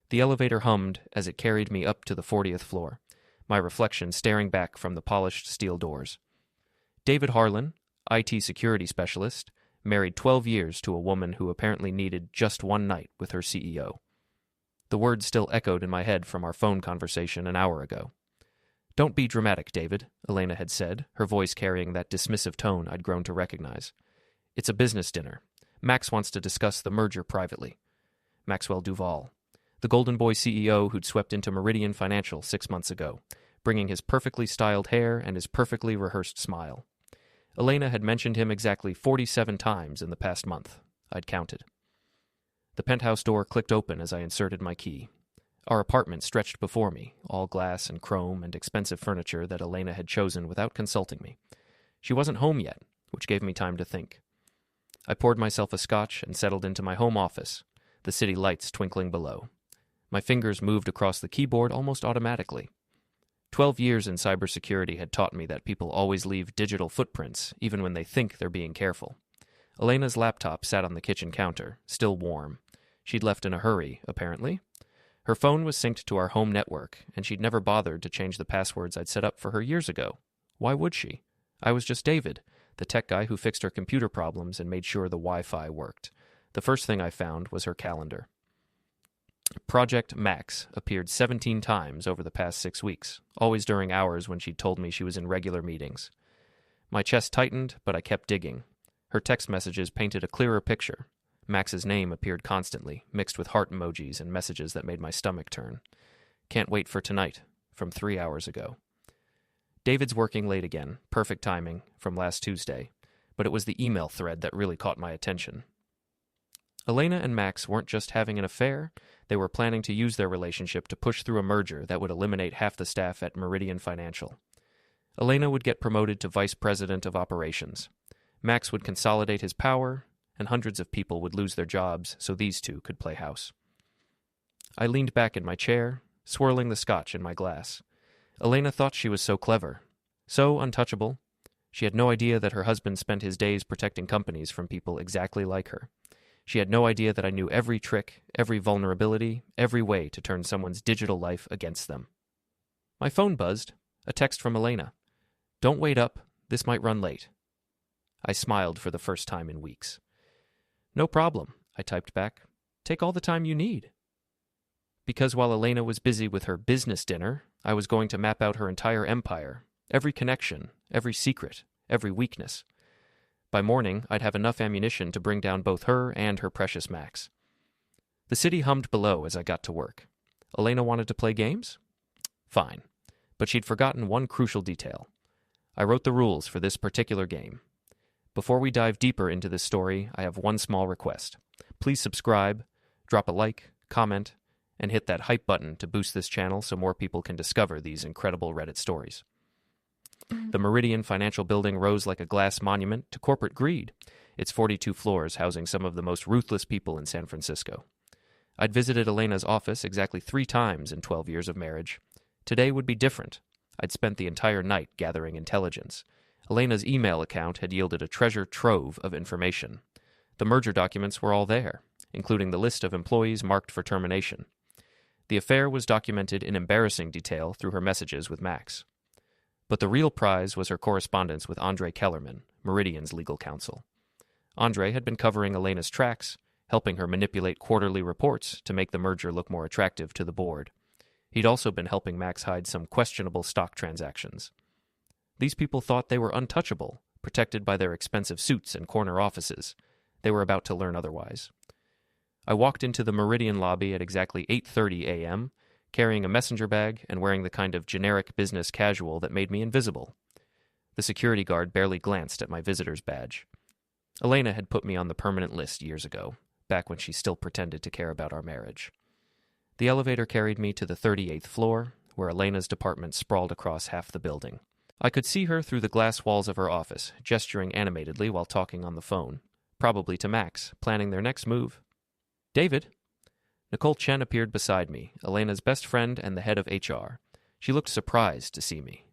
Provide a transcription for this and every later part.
The elevator hummed as it carried me up to the 40th floor, my reflection staring back from the polished steel doors. David Harlan, IT security specialist, married 12 years to a woman who apparently needed just one night with her CEO. The words still echoed in my head from our phone conversation an hour ago. "Don't be dramatic, David," Elena had said, her voice carrying that dismissive tone I'd grown to recognize. "It's a business dinner. Max wants to discuss the merger privately." Maxwell Duval, the Golden Boy CEO who'd swept into Meridian Financial 6 months ago, bringing his perfectly styled hair and his perfectly rehearsed smile. Elena had mentioned him exactly 47 times in the past month. I'd counted. The penthouse door clicked open as I inserted my key. Our apartment stretched before me, all glass and chrome and expensive furniture that Elena had chosen without consulting me. She wasn't home yet, which gave me time to think. I poured myself a scotch and settled into my home office, the city lights twinkling below. My fingers moved across the keyboard almost automatically. 12 years in cybersecurity had taught me that people always leave digital footprints, even when they think they're being careful. Elena's laptop sat on the kitchen counter, still warm. She'd left in a hurry, apparently. Her phone was synced to our home network, and she'd never bothered to change the passwords I'd set up for her years ago. Why would she? I was just David, the tech guy who fixed her computer problems and made sure the Wi-Fi worked. The first thing I found was her calendar. Project Max appeared 17 times over the past 6 weeks, always during hours when she'd told me she was in regular meetings. My chest tightened, but I kept digging. Her text messages painted a clearer picture. Max's name appeared constantly, mixed with heart emojis and messages that made my stomach turn. "Can't wait for tonight," from 3 hours ago. David's working late again, perfect timing, from last Tuesday, but it was the email thread that really caught my attention. Elena and Max weren't just having an affair, they were planning to use their relationship to push through a merger that would eliminate half the staff at Meridian Financial. Elena would get promoted to vice president of operations. Max would consolidate his power, and hundreds of people would lose their jobs so these two could play house. I leaned back in my chair, swirling the scotch in my glass. Elena thought she was so clever, so untouchable. She had no idea that her husband spent his days protecting companies from people exactly like her. She had no idea that I knew every trick, every vulnerability, every way to turn someone's digital life against them. My phone buzzed, a text from Elena. "Don't wait up, this might run late." I smiled for the first time in weeks. "No problem," I typed back. "Take all the time you need." Because while Elena was busy with her business dinner, I was going to map out her entire empire, every connection, every secret, every weakness. By morning, I'd have enough ammunition to bring down both her and her precious Max. The city hummed below as I got to work. Elena wanted to play games? Fine. But she'd forgotten one crucial detail. I wrote the rules for this particular game. Before we dive deeper into this story, I have one small request. Please subscribe, drop a like, comment, and hit that hype button to boost this channel so more people can discover these incredible Reddit stories. The Meridian Financial Building rose like a glass monument to corporate greed, its 42 floors housing some of the most ruthless people in San Francisco. I'd visited Elena's office exactly 3 times in 12 years of marriage. Today would be different. I'd spent the entire night gathering intelligence. Elena's email account had yielded a treasure trove of information. The merger documents were all there, including the list of employees marked for termination. The affair was documented in embarrassing detail through her messages with Max. But the real prize was her correspondence with Andre Kellerman, Meridian's legal counsel. Andre had been covering Elena's tracks, helping her manipulate quarterly reports to make the merger look more attractive to the board. He'd also been helping Max hide some questionable stock transactions. These people thought they were untouchable, protected by their expensive suits and corner offices. They were about to learn otherwise. I walked into the Meridian lobby at exactly 8:30 a.m., carrying a messenger bag and wearing the kind of generic business casual that made me invisible. The security guard barely glanced at my visitor's badge. Elena had put me on the permanent list years ago, back when she still pretended to care about our marriage. The elevator carried me to the 38th floor, where Elena's department sprawled across half the building. I could see her through the glass walls of her office, gesturing animatedly while talking on the phone, probably to Max, planning their next move. "David?" Nicole Chen appeared beside me, Elena's best friend and the head of HR. She looked surprised to see me.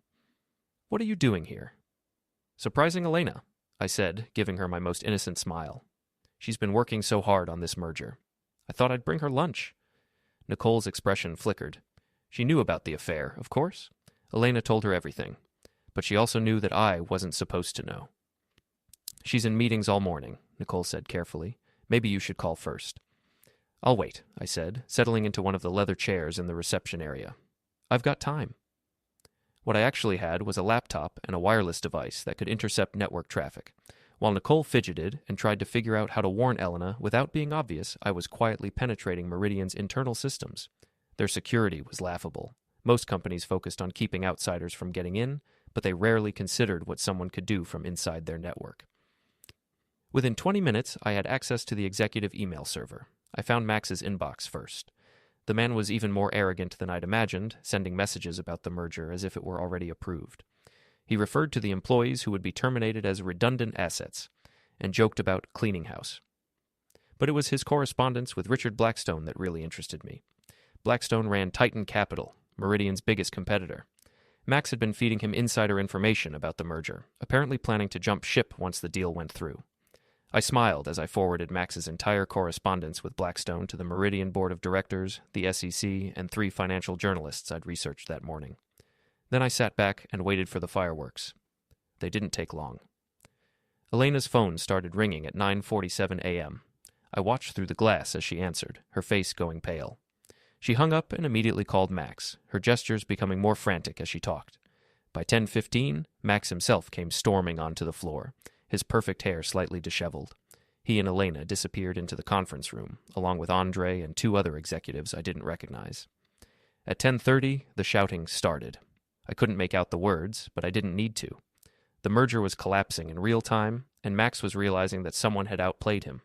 "What are you doing here?" "Surprising Elena," I said, giving her my most innocent smile. "She's been working so hard on this merger. I thought I'd bring her lunch." Nicole's expression flickered. She knew about the affair, of course. Elena told her everything. But she also knew that I wasn't supposed to know. "She's in meetings all morning," Nicole said carefully. "Maybe you should call first." "I'll wait," I said, settling into one of the leather chairs in the reception area. "I've got time." What I actually had was a laptop and a wireless device that could intercept network traffic. While Nicole fidgeted and tried to figure out how to warn Elena without being obvious, I was quietly penetrating Meridian's internal systems. Their security was laughable. Most companies focused on keeping outsiders from getting in, but they rarely considered what someone could do from inside their network. Within 20 minutes, I had access to the executive email server. I found Max's inbox first. The man was even more arrogant than I'd imagined, sending messages about the merger as if it were already approved. He referred to the employees who would be terminated as redundant assets, and joked about cleaning house. But it was his correspondence with Richard Blackstone that really interested me. Blackstone ran Titan Capital, Meridian's biggest competitor. Max had been feeding him insider information about the merger, apparently planning to jump ship once the deal went through. I smiled as I forwarded Max's entire correspondence with Blackstone to the Meridian Board of Directors, the SEC, and 3 financial journalists I'd researched that morning. Then I sat back and waited for the fireworks. They didn't take long. Elena's phone started ringing at 9:47 a.m. I watched through the glass as she answered, her face going pale. She hung up and immediately called Max, her gestures becoming more frantic as she talked. By 10:15, Max himself came storming onto the floor, his perfect hair slightly disheveled. He and Elena disappeared into the conference room, along with Andre and 2 other executives I didn't recognize. At 10:30, the shouting started. I couldn't make out the words, but I didn't need to. The merger was collapsing in real time, and Max was realizing that someone had outplayed him.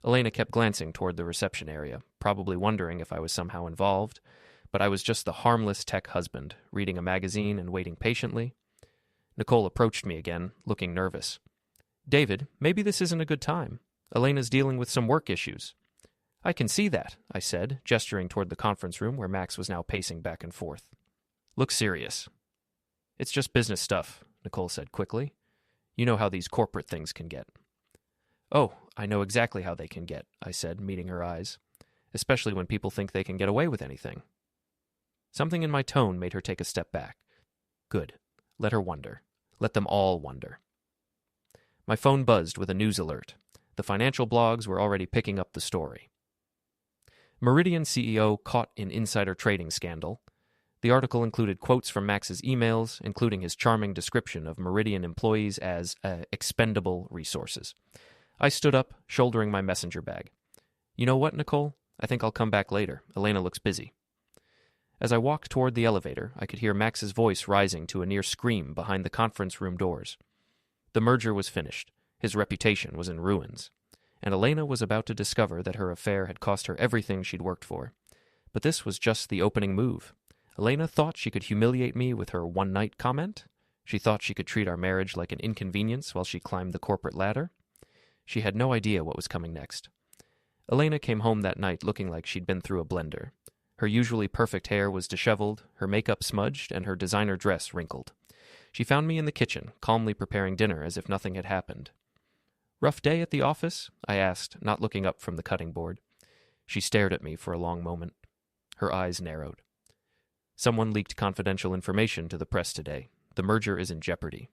Elena kept glancing toward the reception area, probably wondering if I was somehow involved, but I was just the harmless tech husband, reading a magazine and waiting patiently. Nicole approached me again, looking nervous. "David, maybe this isn't a good time. Elena's dealing with some work issues." "I can see that," I said, gesturing toward the conference room where Max was now pacing back and forth. "Look serious." "It's just business stuff," Nicole said quickly. "You know how these corporate things can get." "Oh, I know exactly how they can get," I said, meeting her eyes. "Especially when people think they can get away with anything." Something in my tone made her take a step back. Good. Let her wonder. Let them all wonder. My phone buzzed with a news alert. The financial blogs were already picking up the story. Meridian CEO caught in insider trading scandal. The article included quotes from Max's emails, including his charming description of Meridian employees as expendable resources. I stood up, shouldering my messenger bag. "You know what, Nicole? I think I'll come back later. Elena looks busy." As I walked toward the elevator, I could hear Max's voice rising to a near scream behind the conference room doors. The merger was finished. His reputation was in ruins. And Elena was about to discover that her affair had cost her everything she'd worked for. But this was just the opening move. Elena thought she could humiliate me with her one-night comment. She thought she could treat our marriage like an inconvenience while she climbed the corporate ladder. She had no idea what was coming next. Elena came home that night looking like she'd been through a blender. Her usually perfect hair was disheveled, her makeup smudged, and her designer dress wrinkled. She found me in the kitchen, calmly preparing dinner as if nothing had happened. "Rough day at the office?" I asked, not looking up from the cutting board. She stared at me for a long moment. Her eyes narrowed. "Someone leaked confidential information to the press today. The merger is in jeopardy."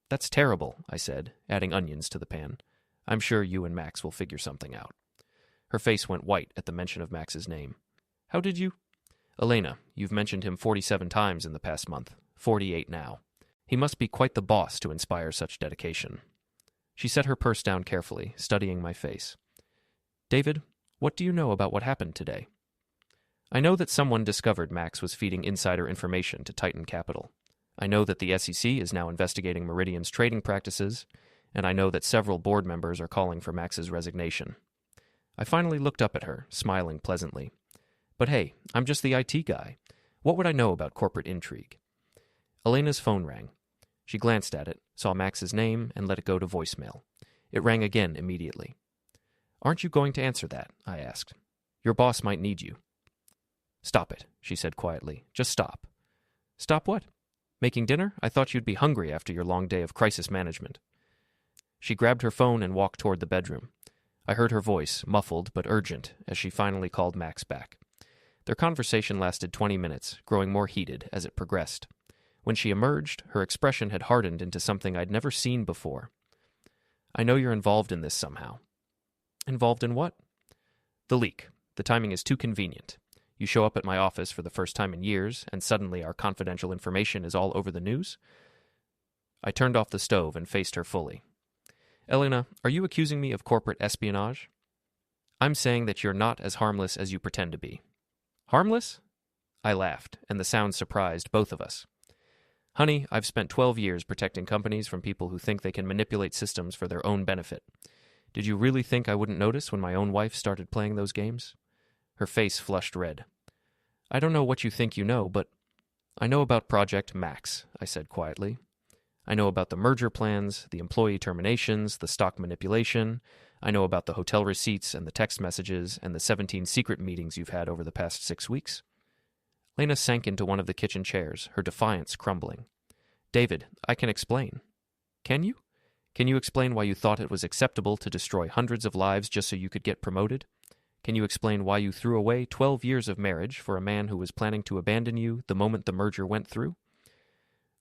"That's terrible," I said, adding onions to the pan. "I'm sure you and Max will figure something out." Her face went white at the mention of Max's name. "How did you—" "Elena, you've mentioned him 47 times in the past month. 48 now. He must be quite the boss to inspire such dedication." She set her purse down carefully, studying my face. "David, what do you know about what happened today?" "I know that someone discovered Max was feeding insider information to Titan Capital. I know that the SEC is now investigating Meridian's trading practices, and I know that several board members are calling for Max's resignation." I finally looked up at her, smiling pleasantly. "But hey, I'm just the IT guy. What would I know about corporate intrigue?" Elena's phone rang. She glanced at it, saw Max's name, and let it go to voicemail. It rang again immediately. "Aren't you going to answer that?" I asked. "Your boss might need you." "Stop it," she said quietly. "Just stop." "Stop what? Making dinner? I thought you'd be hungry after your long day of crisis management." She grabbed her phone and walked toward the bedroom. I heard her voice, muffled but urgent, as she finally called Max back. Their conversation lasted 20 minutes, growing more heated as it progressed. When she emerged, her expression had hardened into something I'd never seen before. I know you're involved in this somehow. Involved in what? The leak. The timing is too convenient. You show up at my office for the first time in years, and suddenly our confidential information is all over the news? I turned off the stove and faced her fully. Elena, are you accusing me of corporate espionage? I'm saying that you're not as harmless as you pretend to be. Harmless? I laughed, and the sound surprised both of us. Honey, I've spent 12 years protecting companies from people who think they can manipulate systems for their own benefit. Did you really think I wouldn't notice when my own wife started playing those games? Her face flushed red. I don't know what you think you know, but I know about Project Max, I said quietly. I know about the merger plans, the employee terminations, the stock manipulation. I know about the hotel receipts and the text messages and the 17 secret meetings you've had over the past 6 weeks. Lena sank into one of the kitchen chairs, her defiance crumbling. David, I can explain. Can you? Can you explain why you thought it was acceptable to destroy hundreds of lives just so you could get promoted? Can you explain why you threw away 12 years of marriage for a man who was planning to abandon you the moment the merger went through?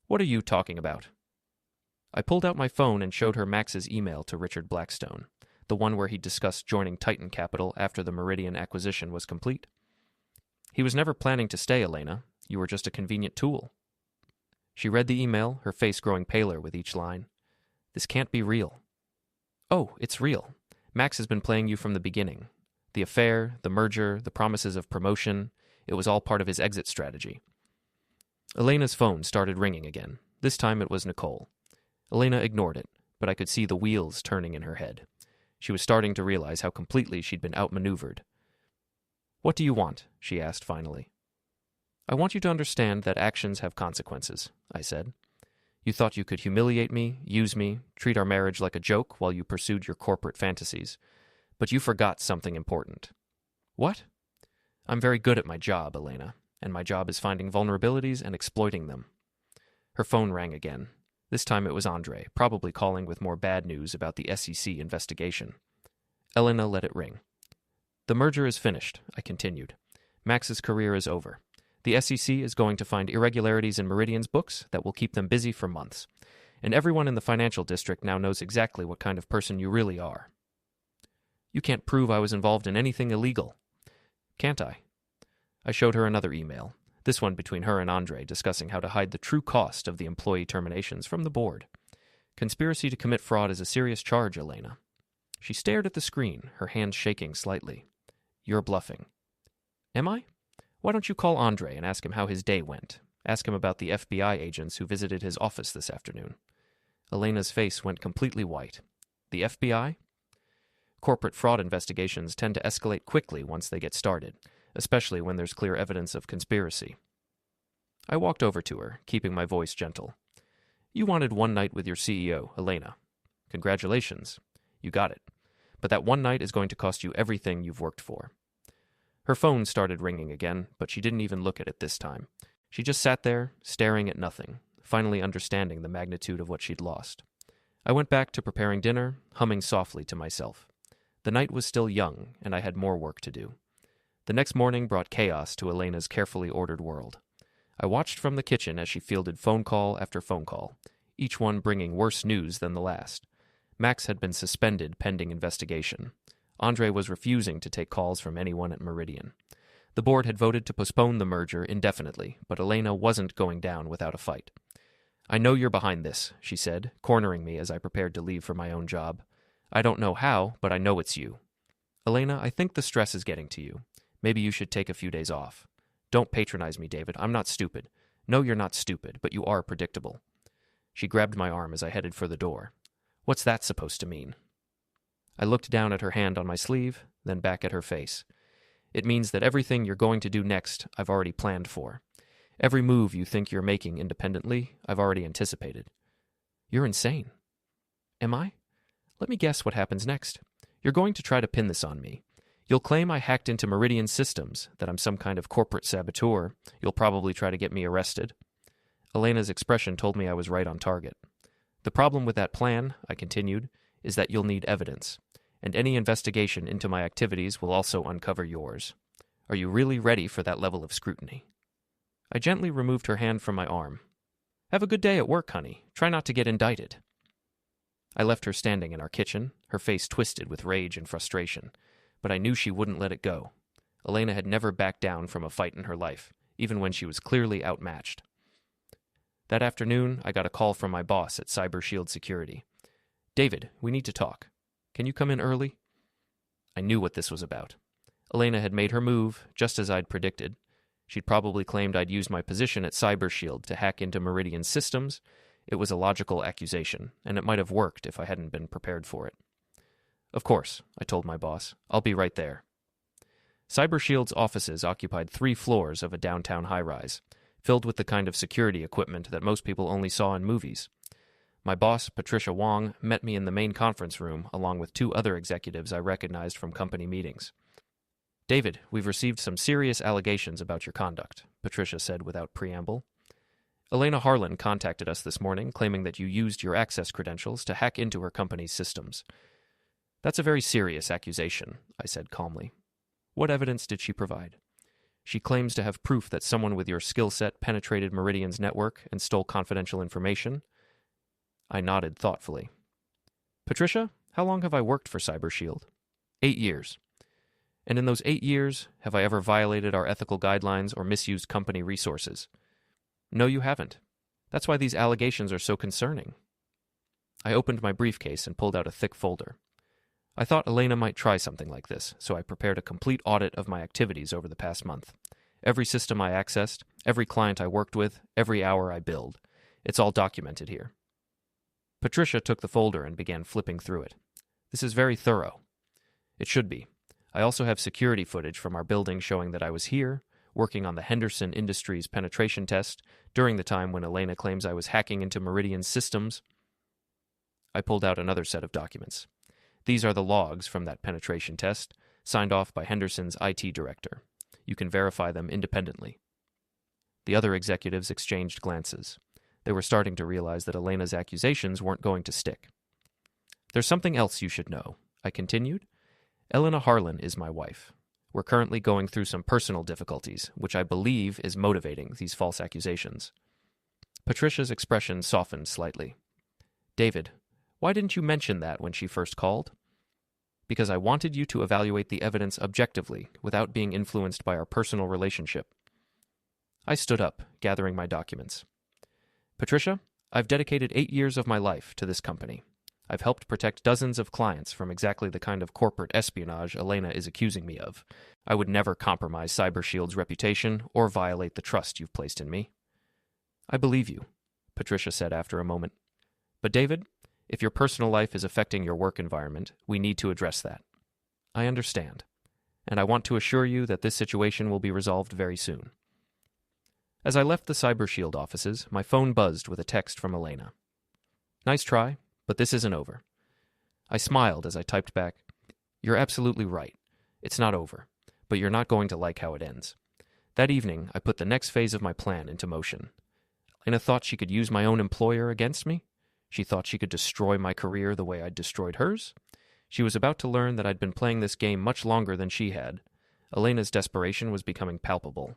What are you talking about? I pulled out my phone and showed her Max's email to Richard Blackstone, the one where he discussed joining Titan Capital after the Meridian acquisition was complete. He was never planning to stay, Elena. You were just a convenient tool. She read the email, her face growing paler with each line. This can't be real. Oh, it's real. Max has been playing you from the beginning. The affair, the merger, the promises of promotion, it was all part of his exit strategy. Elena's phone started ringing again. This time it was Nicole. Elena ignored it, but I could see the wheels turning in her head. She was starting to realize how completely she'd been outmaneuvered. What do you want? She asked finally. I want you to understand that actions have consequences, I said. You thought you could humiliate me, use me, treat our marriage like a joke while you pursued your corporate fantasies. But you forgot something important. What? I'm very good at my job, Elena, and my job is finding vulnerabilities and exploiting them. Her phone rang again. This time it was Andre, probably calling with more bad news about the SEC investigation. Elena let it ring. The merger is finished, I continued. Max's career is over. The SEC is going to find irregularities in Meridian's books that will keep them busy for months. And everyone in the financial district now knows exactly what kind of person you really are. You can't prove I was involved in anything illegal. Can't I? I showed her another email, this one between her and Andre, discussing how to hide the true cost of the employee terminations from the board. Conspiracy to commit fraud is a serious charge, Elena. She stared at the screen, her hands shaking slightly. You're bluffing. Am I? Why don't you call Andre and ask him how his day went? Ask him about the FBI agents who visited his office this afternoon. Elena's face went completely white. The FBI? Corporate fraud investigations tend to escalate quickly once they get started, especially when there's clear evidence of conspiracy. I walked over to her, keeping my voice gentle. You wanted one night with your CEO, Elena. Congratulations. You got it. But that one night is going to cost you everything you've worked for. Her phone started ringing again, but she didn't even look at it this time. She just sat there, staring at nothing, finally understanding the magnitude of what she'd lost. I went back to preparing dinner, humming softly to myself. The night was still young, and I had more work to do. The next morning brought chaos to Elena's carefully ordered world. I watched from the kitchen as she fielded phone call after phone call, each one bringing worse news than the last. Max had been suspended pending investigation. Andre was refusing to take calls from anyone at Meridian. The board had voted to postpone the merger indefinitely, but Elena wasn't going down without a fight. I know you're behind this, she said, cornering me as I prepared to leave for my own job. I don't know how, but I know it's you. Elena, I think the stress is getting to you. Maybe you should take a few days off. Don't patronize me, David. I'm not stupid. No, you're not stupid, but you are predictable. She grabbed my arm as I headed for the door. What's that supposed to mean? I looked down at her hand on my sleeve, then back at her face. It means that everything you're going to do next, I've already planned for. Every move you think you're making independently, I've already anticipated. You're insane. Am I? Let me guess what happens next. You're going to try to pin this on me. You'll claim I hacked into Meridian systems, that I'm some kind of corporate saboteur. You'll probably try to get me arrested. Elena's expression told me I was right on target. The problem with that plan, I continued, is that you'll need evidence, and any investigation into my activities will also uncover yours. Are you really ready for that level of scrutiny? I gently removed her hand from my arm. Have a good day at work, honey. Try not to get indicted. I left her standing in our kitchen, her face twisted with rage and frustration, but I knew she wouldn't let it go. Elena had never backed down from a fight in her life, even when she was clearly outmatched. That afternoon, I got a call from my boss at CyberShield Security. David, we need to talk. Can you come in early? I knew what this was about. Elena had made her move, just as I'd predicted. She'd probably claimed I'd used my position at CyberShield to hack into Meridian's systems. It was a logical accusation, and it might have worked if I hadn't been prepared for it. Of course, I told my boss. I'll be right there. CyberShield's offices occupied 3 floors of a downtown high-rise, filled with the kind of security equipment that most people only saw in movies. My boss, Patricia Wong, met me in the main conference room along with 2 other executives I recognized from company meetings. David, we've received some serious allegations about your conduct, Patricia said without preamble. Elena Harlan contacted us this morning claiming that you used your access credentials to hack into her company's systems. That's a very serious accusation, I said calmly. What evidence did she provide? She claims to have proof that someone with your skill set penetrated Meridian's network and stole confidential information. I nodded thoughtfully. Patricia, how long have I worked for CyberShield? 8 years. And in those 8 years, have I ever violated our ethical guidelines or misused company resources? No, you haven't. That's why these allegations are so concerning. I opened my briefcase and pulled out a thick folder. I thought Elena might try something like this, so I prepared a complete audit of my activities over the past month. Every system I accessed, every client I worked with, every hour I billed. It's all documented here. Patricia took the folder and began flipping through it. This is very thorough. It should be. I also have security footage from our building showing that I was here, working on the Henderson Industries penetration test, during the time when Elena claims I was hacking into Meridian's systems. I pulled out another set of documents. These are the logs from that penetration test, signed off by Henderson's IT director. You can verify them independently. The other executives exchanged glances. They were starting to realize that Elena's accusations weren't going to stick. There's something else you should know, I continued. Elena Harlan is my wife. We're currently going through some personal difficulties, which I believe is motivating these false accusations. Patricia's expression softened slightly. David, why didn't you mention that when she first called? Because I wanted you to evaluate the evidence objectively, without being influenced by our personal relationship. I stood up, gathering my documents. Patricia, I've dedicated 8 years of my life to this company. I've helped protect dozens of clients from exactly the kind of corporate espionage Elena is accusing me of. I would never compromise CyberShield's reputation or violate the trust you've placed in me. I believe you, Patricia said after a moment. But David, if your personal life is affecting your work environment, we need to address that. I understand, and I want to assure you that this situation will be resolved very soon. As I left the CyberShield offices, my phone buzzed with a text from Elena. Nice try, but this isn't over. I smiled as I typed back, You're absolutely right. It's not over, but you're not going to like how it ends. That evening, I put the next phase of my plan into motion. Elena thought she could use my own employer against me. She thought she could destroy my career the way I'd destroyed hers. She was about to learn that I'd been playing this game much longer than she had. Elena's desperation was becoming palpable.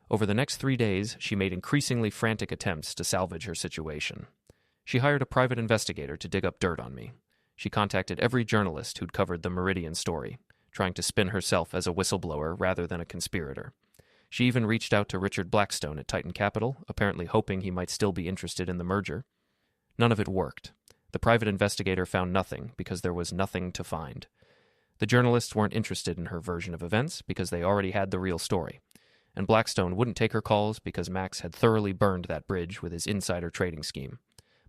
Over the next 3 days, she made increasingly frantic attempts to salvage her situation. She hired a private investigator to dig up dirt on me. She contacted every journalist who'd covered the Meridian story, trying to spin herself as a whistleblower rather than a conspirator. She even reached out to Richard Blackstone at Titan Capital, apparently hoping he might still be interested in the merger. None of it worked. The private investigator found nothing because there was nothing to find. The journalists weren't interested in her version of events because they already had the real story. And Blackstone wouldn't take her calls because Max had thoroughly burned that bridge with his insider trading scheme.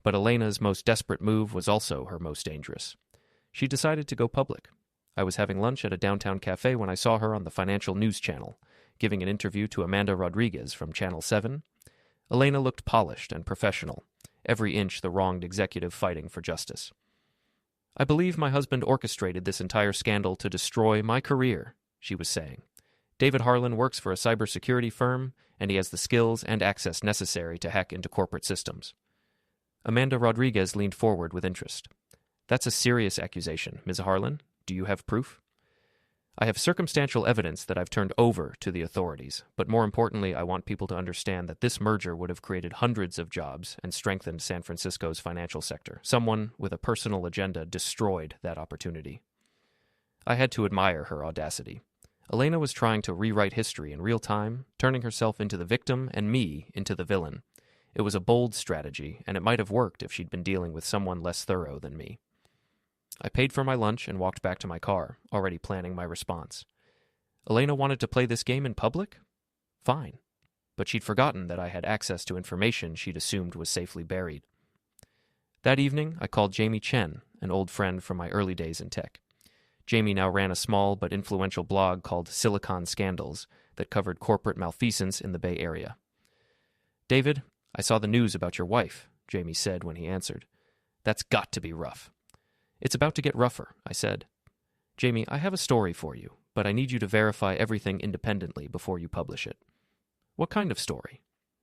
But Elena's most desperate move was also her most dangerous. She decided to go public. I was having lunch at a downtown cafe when I saw her on the Financial News Channel, giving an interview to Amanda Rodriguez from Channel 7. Elena looked polished and professional, every inch the wronged executive fighting for justice. I believe my husband orchestrated this entire scandal to destroy my career, she was saying. David Harlan works for a cybersecurity firm, and he has the skills and access necessary to hack into corporate systems. Amanda Rodriguez leaned forward with interest. That's a serious accusation, Ms. Harlan. Do you have proof? I have circumstantial evidence that I've turned over to the authorities, but more importantly, I want people to understand that this merger would have created hundreds of jobs and strengthened San Francisco's financial sector. Someone with a personal agenda destroyed that opportunity. I had to admire her audacity. Elena was trying to rewrite history in real time, turning herself into the victim and me into the villain. It was a bold strategy, and it might have worked if she'd been dealing with someone less thorough than me. I paid for my lunch and walked back to my car, already planning my response. Elena wanted to play this game in public? Fine. But she'd forgotten that I had access to information she'd assumed was safely buried. That evening, I called Jamie Chen, an old friend from my early days in tech. Jamie now ran a small but influential blog called Silicon Scandals that covered corporate malfeasance in the Bay Area. "David, I saw the news about your wife," Jamie said when he answered. "That's got to be rough." "It's about to get rougher," I said. "Jamie, I have a story for you, but I need you to verify everything independently before you publish it." "What kind of story?"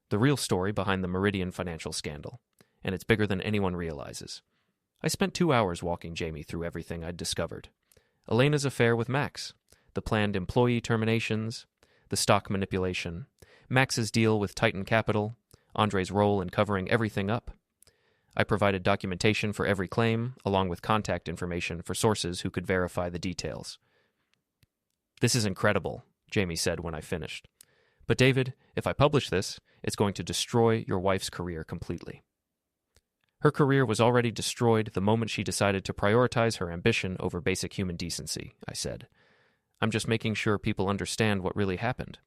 "The real story behind the Meridian financial scandal, and it's bigger than anyone realizes." I spent 2 hours walking Jamie through everything I'd discovered. Elena's affair with Max, the planned employee terminations, the stock manipulation, Max's deal with Titan Capital, Andre's role in covering everything up. I provided documentation for every claim, along with contact information for sources who could verify the details. "This is incredible," Jamie said when I finished. "But David, if I publish this, it's going to destroy your wife's career completely." Her career was already destroyed the moment she decided to prioritize her ambition over basic human decency, I said. "I'm just making sure people understand what really happened."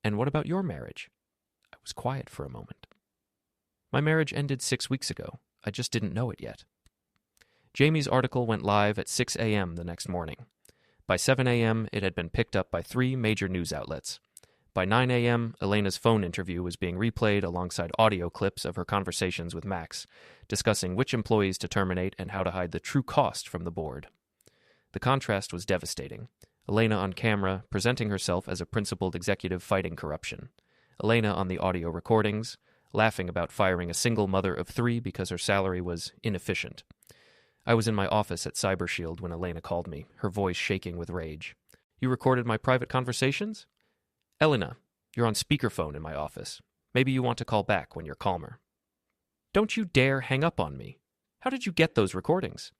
"And what about your marriage?" I was quiet for a moment. "My marriage ended 6 weeks ago. I just didn't know it yet." Jamie's article went live at 6 a.m. the next morning. By 7 a.m., it had been picked up by 3 major news outlets. By 9 a.m., Elena's phone interview was being replayed alongside audio clips of her conversations with Max, discussing which employees to terminate and how to hide the true cost from the board. The contrast was devastating. Elena on camera, presenting herself as a principled executive fighting corruption. Elena on the audio recordings, laughing about firing a single mother of 3 because her salary was inefficient. I was in my office at CyberShield when Elena called me, her voice shaking with rage. "You recorded my private conversations?" "Elena, you're on speakerphone in my office. Maybe you want to call back when you're calmer." "Don't you dare hang up on me. How did you get those recordings?"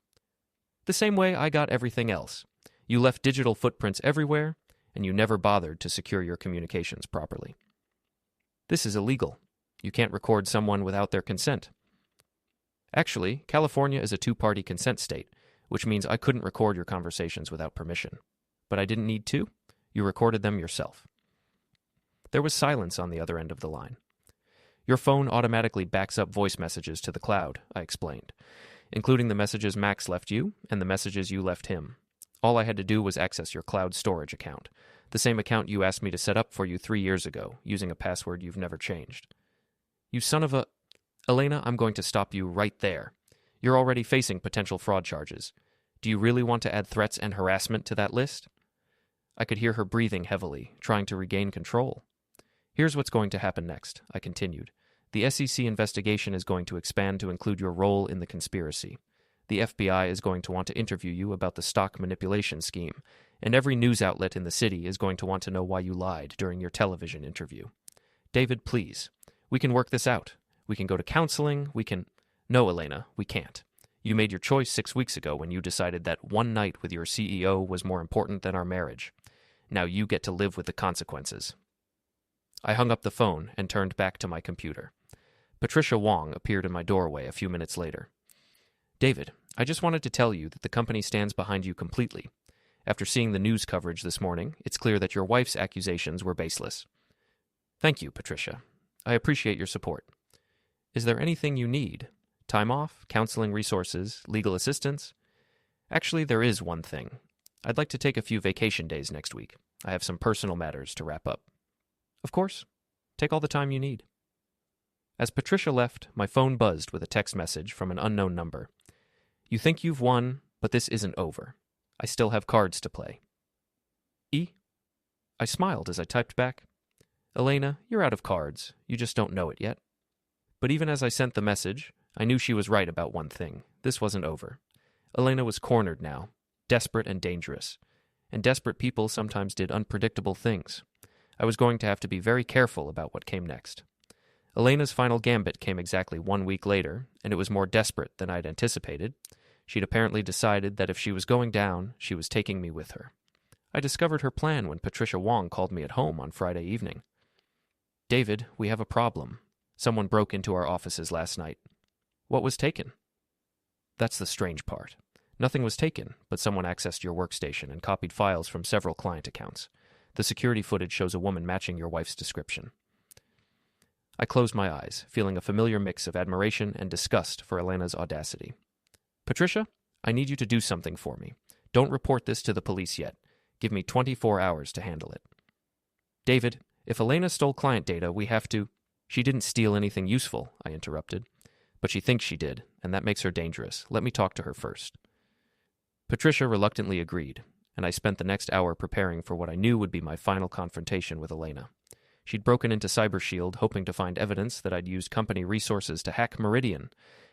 "The same way I got everything else. You left digital footprints everywhere, and you never bothered to secure your communications properly." "This is illegal. You can't record someone without their consent." "Actually, California is a 2-party consent state, which means I couldn't record your conversations without permission. But I didn't need to. You recorded them yourself." There was silence on the other end of the line. "Your phone automatically backs up voice messages to the cloud," I explained, "including the messages Max left you and the messages you left him. All I had to do was access your cloud storage account, the same account you asked me to set up for you 3 years ago, using a password you've never changed." "You son of a—" "Elena, I'm going to stop you right there. You're already facing potential fraud charges. Do you really want to add threats and harassment to that list?" I could hear her breathing heavily, trying to regain control. "Here's what's going to happen next," I continued. "The SEC investigation is going to expand to include your role in the conspiracy. The FBI is going to want to interview you about the stock manipulation scheme, and every news outlet in the city is going to want to know why you lied during your television interview. David, please. We can work this out. We can go to counseling. We can—" "No, Elena, we can't. You made your choice 6 weeks ago when you decided that one night with your CEO was more important than our marriage. Now you get to live with the consequences." I hung up the phone and turned back to my computer. Patricia Wong appeared in my doorway a few minutes later. "David, I just wanted to tell you that the company stands behind you completely. After seeing the news coverage this morning, it's clear that your wife's accusations were baseless." "Thank you, Patricia. I appreciate your support. Is there anything you need? Time off, counseling resources, legal assistance?" "Actually, there is one thing. I'd like to take a few vacation days next week. I have some personal matters to wrap up." "Of course. Take all the time you need." As Patricia left, my phone buzzed with a text message from an unknown number. "You think you've won, but this isn't over. I still have cards to play." "E?" I smiled as I typed back. "Elena, you're out of cards. You just don't know it yet." But even as I sent the message, I knew she was right about one thing. This wasn't over. Elena was cornered now, desperate and dangerous. and desperate people sometimes did unpredictable things. I was going to have to be very careful about what came next. Elena's final gambit came exactly 1 week later, and it was more desperate than I'd anticipated. She'd apparently decided that if she was going down, she was taking me with her. I discovered her plan when Patricia Wong called me at home on Friday evening. "David, we have a problem. Someone broke into our offices last night." "What was taken?" "That's the strange part. Nothing was taken, but someone accessed your workstation and copied files from several client accounts. The security footage shows a woman matching your wife's description." I closed my eyes, feeling a familiar mix of admiration and disgust for Elena's audacity. "Patricia, I need you to do something for me. Don't report this to the police yet. Give me 24 hours to handle it." "David, if Elena stole client data, we have to—" "She didn't steal anything useful," I interrupted. "But she thinks she did, and that makes her dangerous. Let me talk to her first." Patricia reluctantly agreed, and I spent the next hour preparing for what I knew would be my final confrontation with Elena. She'd broken into CyberShield hoping to find evidence that I'd used company resources to hack Meridian.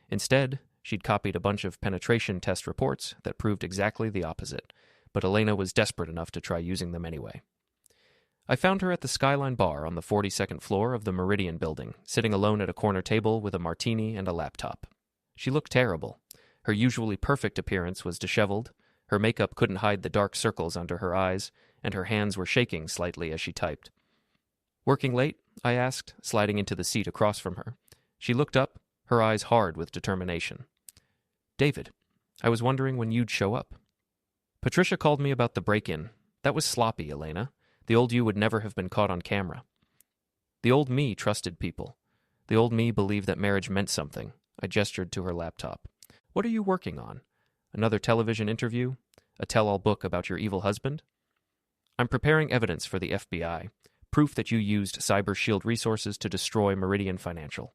Instead, she'd copied a bunch of penetration test reports that proved exactly the opposite, but Elena was desperate enough to try using them anyway. I found her at the Skyline Bar on the 42nd floor of the Meridian building, sitting alone at a corner table with a martini and a laptop. She looked terrible. Her usually perfect appearance was disheveled, her makeup couldn't hide the dark circles under her eyes, and her hands were shaking slightly as she typed. "Working late?" I asked, sliding into the seat across from her. She looked up, her eyes hard with determination. "David, I was wondering when you'd show up." "Patricia called me about the break-in. That was sloppy, Elena. The old you would never have been caught on camera." "The old me trusted people. The old me believed that marriage meant something." I gestured to her laptop. "What are you working on? Another television interview? A tell-all book about your evil husband?" "I'm preparing evidence for the FBI. Proof that you used CyberShield resources to destroy Meridian Financial."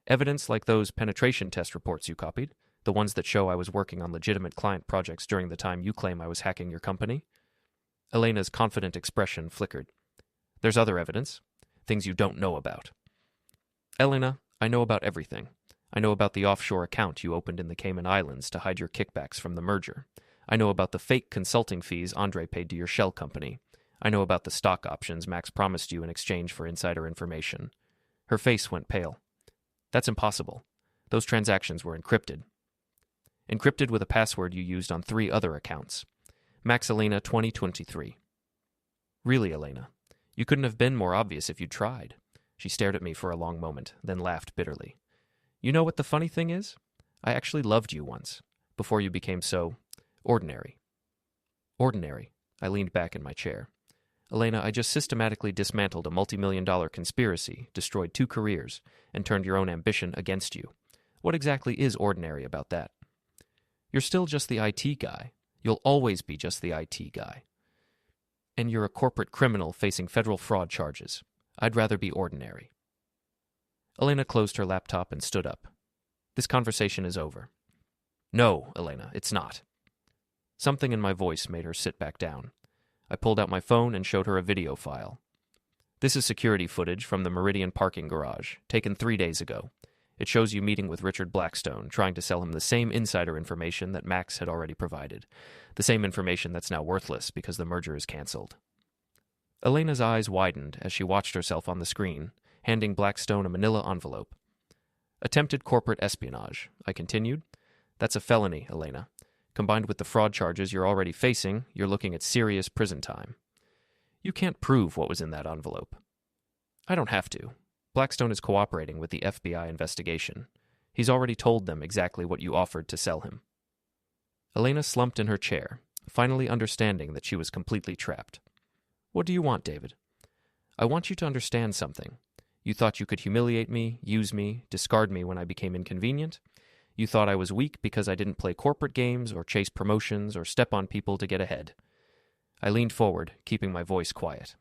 "Evidence like those penetration test reports you copied? The ones that show I was working on legitimate client projects during the time you claim I was hacking your company?" Elena's confident expression flickered. "There's other evidence. Things you don't know about." "Elena, I know about everything. I know about the offshore account you opened in the Cayman Islands to hide your kickbacks from the merger. I know about the fake consulting fees Andre paid to your shell company. I know about the stock options Max promised you in exchange for insider information." Her face went pale. "That's impossible. Those transactions were encrypted." "Encrypted with a password you used on 3 other accounts. Max Elena 2023. "Really, Elena? You couldn't have been more obvious if you'd tried." She stared at me for a long moment, then laughed bitterly. "You know what the funny thing is? I actually loved you once, before you became so ordinary." "Ordinary?" I leaned back in my chair. "Elena, I just systematically dismantled a multi-million-dollar conspiracy, destroyed 2 careers, and turned your own ambition against you. What exactly is ordinary about that?" "You're still just the IT guy. You'll always be just the IT guy. And you're a corporate criminal facing federal fraud charges. I'd rather be ordinary." Elena closed her laptop and stood up. "This conversation is over." "No, Elena, it's not." Something in my voice made her sit back down. I pulled out my phone and showed her a video file. "This is security footage from the Meridian parking garage, taken 3 days ago. It shows you meeting with Richard Blackstone, trying to sell him the same insider information that Max had already provided. The same information that's now worthless because the merger is canceled." Elena's eyes widened as she watched herself on the screen, handing Blackstone a manila envelope. "Attempted corporate espionage," I continued. "That's a felony, Elena. Combined with the fraud charges you're already facing, you're looking at serious prison time. You can't prove what was in that envelope." "I don't have to. Blackstone is cooperating with the FBI investigation. He's already told them exactly what you offered to sell him." Elena slumped in her chair, finally understanding that she was completely trapped. "What do you want, David?" "I want you to understand something. You thought you could humiliate me, use me, discard me when I became inconvenient. You thought I was weak because I didn't play corporate games or chase promotions or step on people to get ahead." I leaned forward, keeping my voice quiet.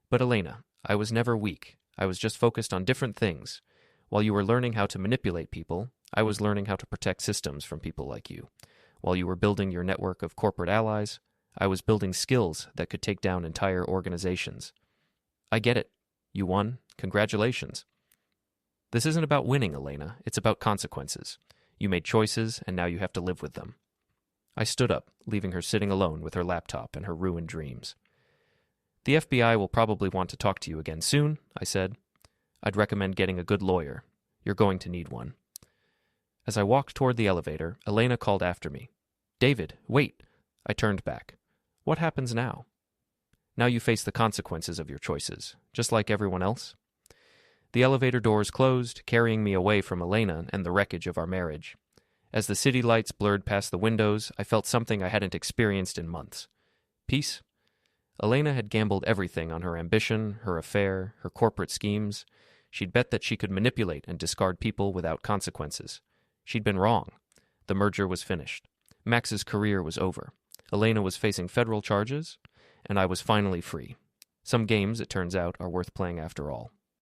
"But Elena, I was never weak. I was just focused on different things. While you were learning how to manipulate people, I was learning how to protect systems from people like you. While you were building your network of corporate allies, I was building skills that could take down entire organizations. I get it. You won. Congratulations. This isn't about winning, Elena. It's about consequences. You made choices, and now you have to live with them." I stood up, leaving her sitting alone with her laptop and her ruined dreams. The FBI will probably want to talk to you again soon, I said. I'd recommend getting a good lawyer. You're going to need one. As I walked toward the elevator, Elena called after me. David, wait! I turned back. What happens now? Now you face the consequences of your choices, just like everyone else. The elevator doors closed, carrying me away from Elena and the wreckage of our marriage. As the city lights blurred past the windows, I felt something I hadn't experienced in months. Peace. Elena had gambled everything on her ambition, her affair, her corporate schemes. She'd bet that she could manipulate and discard people without consequences. She'd been wrong. The merger was finished. Max's career was over. Elena was facing federal charges, and I was finally free. Some games, it turns out, are worth playing after all.